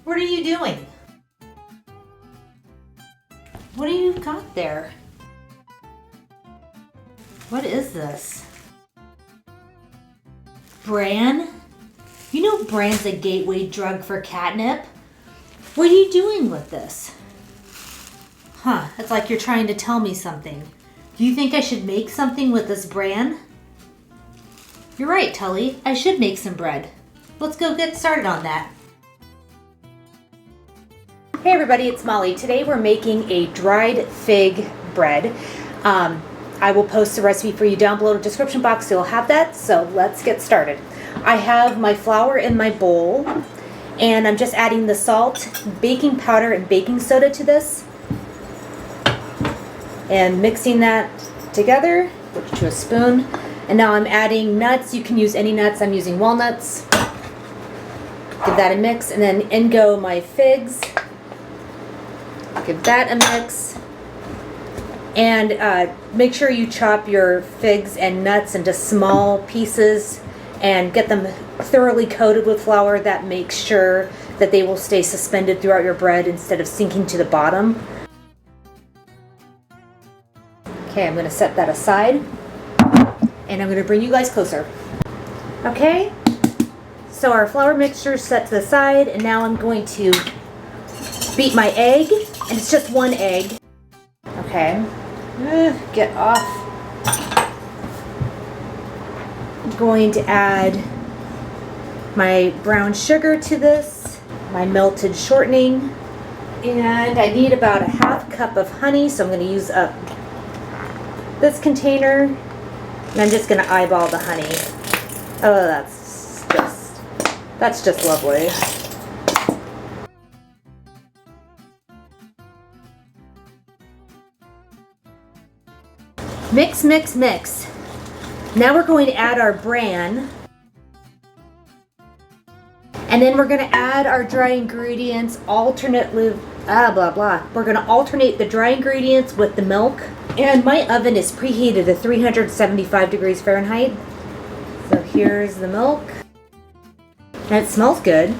What are you doing? What do you got there? What is this? Bran? You know Bran's a gateway drug for catnip. What are you doing with this? Huh, it's like you're trying to tell me something. Do you think I should make something with this Bran? You're right, Tully. I should make some bread. Let's go get started on that. Hey everybody, it's Molly. Today we're making a dried fig bread. I will post the recipe for you down below in the description box, so you'll have that. So let's get started. I have my flour in my bowl, and I'm just adding the salt, baking powder, and baking soda to this. And mixing that together to a spoon. And now I'm adding nuts. You can use any nuts. I'm using walnuts. Give that a mix, and then in go my figs. Give that a mix. And make sure you chop your figs and nuts into small pieces and get them thoroughly coated with flour. That makes sure that they will stay suspended throughout your bread instead of sinking to the bottom. Okay, I'm going to set that aside, and I'm going to bring you guys closer. Okay, so our flour mixture is set to the side, and now I'm going to beat my egg, and it's just one egg. Okay, get off. I'm going to add my brown sugar to this, my melted shortening, and I need about a half cup of honey, so I'm going to use up this container, and I'm just going to eyeball the honey. Oh, that's just lovely. Mix, mix, mix. Now we're going to add our bran, and then we're going to add our dry ingredients alternately. We're going to alternate the dry ingredients with the milk. And my oven is preheated to 375 degrees Fahrenheit. So here's the milk. And it smells good.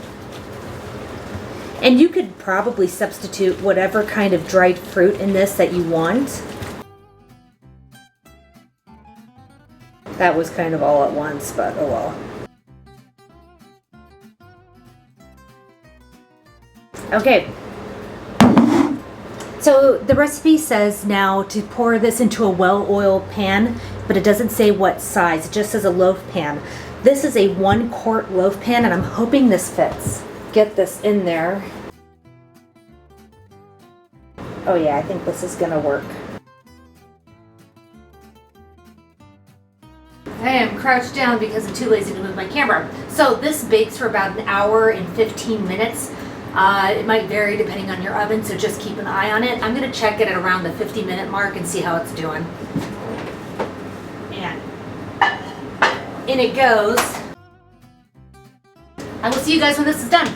And you could probably substitute whatever kind of dried fruit in this that you want. That was kind of all at once, but oh well. Okay. So the recipe says now to pour this into a well-oiled pan, but it doesn't say what size. It just says a loaf pan. This is a 1 quart loaf pan, and I'm hoping this fits. Get this in there. Oh yeah, I think this is gonna work. I am crouched down because I'm too lazy to move my camera. So this bakes for about an hour and 15 minutes. It might vary depending on your oven, so just keep an eye on it. I'm going to check it at around the 50-minute mark and see how it's doing. And in it goes. I will see you guys when this is done.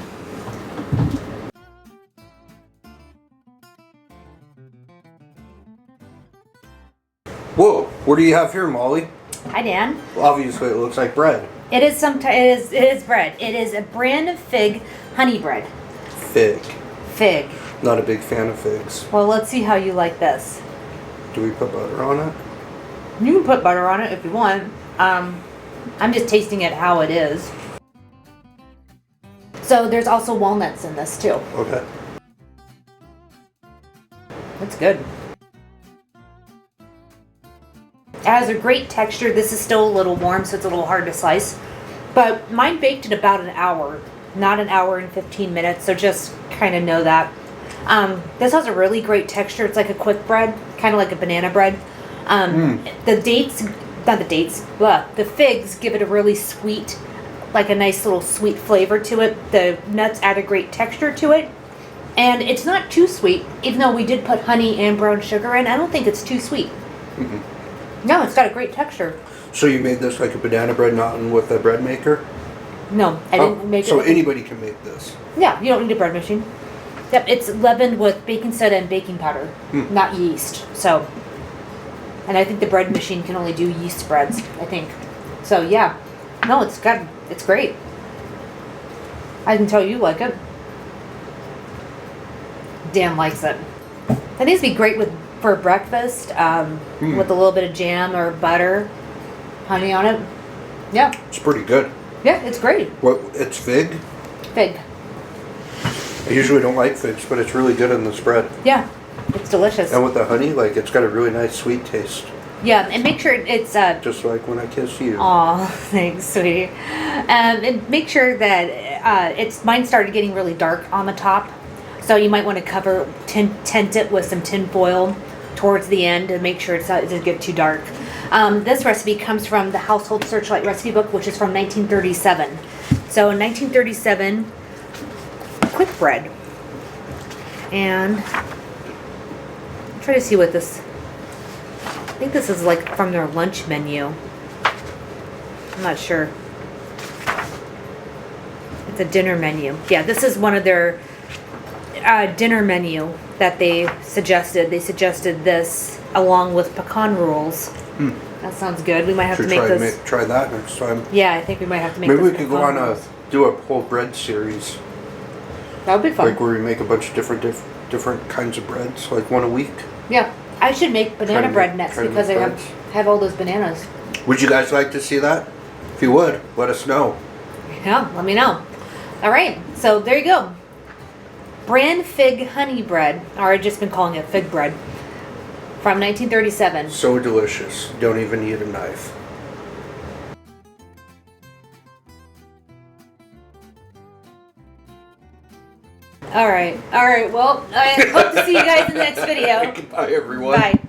Whoa, what do you have here, Molly? Hi, Dan. Well, obviously it looks like bread. It is it is bread. It is a brand of fig honey bread. Fig. Not a big fan of figs. Well, let's see how you like this. Do we put butter on it? You can put butter on it if you want. I'm just tasting it how it is. So there's also walnuts in this too. Okay. It's good. It has a great texture. This is still a little warm, so it's a little hard to slice. But mine baked in about an hour. Not an hour and 15 minutes, so just kind of know that. This has a really great texture. It's like a quick bread, kind of like a banana bread. The figs give it a really sweet, like a nice little sweet flavor to it. The nuts add a great texture to it. And it's not too sweet, even though we did put honey and brown sugar in. I don't think it's too sweet. Mm-hmm. No, it's got a great texture. So you made this like a banana bread, not with a bread maker? No, I didn't make it. So anybody can make this? Yeah, you don't need a bread machine. Yep, it's leavened with baking soda and baking powder, not yeast. So, and I think the bread machine can only do yeast breads, I think. So yeah, no, it's great. I can tell you like it. Dan likes it. That needs to be great for breakfast with a little bit of jam or butter, honey on it. Yeah. It's pretty good. Yeah, it's great. What? It's fig? Fig. I usually don't like figs, but it's really good in this bread. Yeah, it's delicious. And with the honey, like, it's got a really nice sweet taste. Yeah, and make sure it's... just like when I kiss you. Aw, thanks, sweetie. And make sure that mine started getting really dark on the top. So you might want to tint it with some tin foil towards the end to make sure it doesn't get too dark. This recipe comes from the Household Searchlight Recipe Book, which is from 1937. So in 1937, quick bread. And try to see what this... I think this is like from their lunch menu. I'm not sure. It's a dinner menu. Yeah, this is one of their dinner menu that they suggested. They suggested this along with pecan rolls. That sounds good. We might have to make this. Try that next time. Yeah, I think we might have to make. Maybe this we could go on do a whole bread series. That would be fun. Like where we make a bunch of different kinds of breads, like one a week. Yeah, I should make banana bread next because I have all those bananas. Would you guys like to see that? If you would, let us know. Yeah, let me know. All right, so there you go. Bran fig honey bread, or I've just been calling it fig bread, from 1937. So delicious. Don't even need a knife. All right. Well, I hope to see you guys in the next video. Goodbye, everyone. Bye.